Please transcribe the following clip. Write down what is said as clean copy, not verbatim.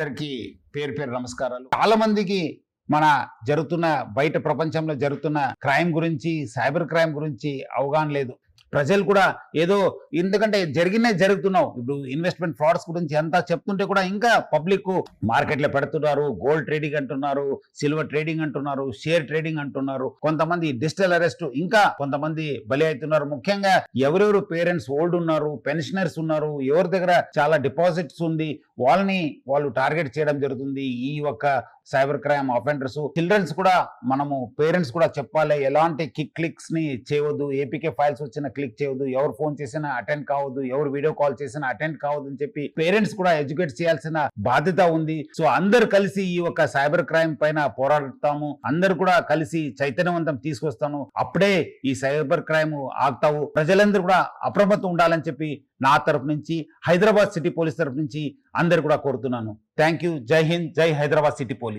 అందరికీ పేరు పేరు నమస్కారాలు. చాలా మందికి మన జరుగుతున్న బయట ప్రపంచంలో జరుగుతున్న క్రైమ్ గురించి, సైబర్ క్రైమ్ గురించి అవగాహన లేదు. ప్రజలు కూడా ఏదో ఎందుకంటే జరుగుతున్నావు. ఇప్పుడు ఇన్వెస్ట్మెంట్ ఫ్రాడ్స్ గురించి అంతా చెప్తుంటే కూడా ఇంకా పబ్లిక్ మార్కెట్లో పెడుతున్నారు. గోల్డ్ ట్రేడింగ్ అంటున్నారు, సిల్వర్ ట్రేడింగ్ అంటున్నారు, షేర్ ట్రేడింగ్ అంటున్నారు. కొంతమంది డిజిటల్ అరెస్ట్, ఇంకా కొంతమంది బలి అవుతున్నారు. ముఖ్యంగా ఎవరెవరు పేరెంట్స్ ఓల్డ్ ఉన్నారు, పెన్షనర్స్ ఉన్నారు, ఎవరి దగ్గర చాలా డిపాజిట్స్ ఉంది, వాళ్ళు టార్గెట్ చేయడం జరుగుతుంది. ఈ ఒక్క సైబర్ క్రైమ్ అఫెండర్స్ చిల్డ్రన్స్ కూడా మనము పేరెంట్స్ కూడా చెప్పాలి, ఎలాంటి క్లిక్స్ ని చేయవద్దు, ఏపీకే ఫైల్స్ వచ్చిన క్లిక్ చేయవద్దు, ఎవరు ఫోన్ చేసినా అటెండ్ కావద్దు, ఎవరు వీడియో కాల్ చేసినా అటెండ్ కావద్దు అని చెప్పి పేరెంట్స్ కూడా ఎడ్యుకేట్ చేయాల్సిన బాధ్యత ఉంది. సో అందరు కలిసి ఈ ఒక సైబర్ క్రైమ్ పైన పోరాడతాము, అందరు కూడా కలిసి చైతన్యవంతం తీసుకొస్తాను. అప్పుడే ఈ సైబర్ క్రైమ్ ఆగుతావు. ప్రజలందరూ కూడా అప్రమత్తం ఉండాలని చెప్పి నా తరపు నుంచి, హైదరాబాద్ సిటీ పోలీస్ తరపు నుంచి అందరు కూడా కోరుతున్నాను. Thank you. జై హింద్, జై హైదరాబాద్ సిటీ పోలీస్.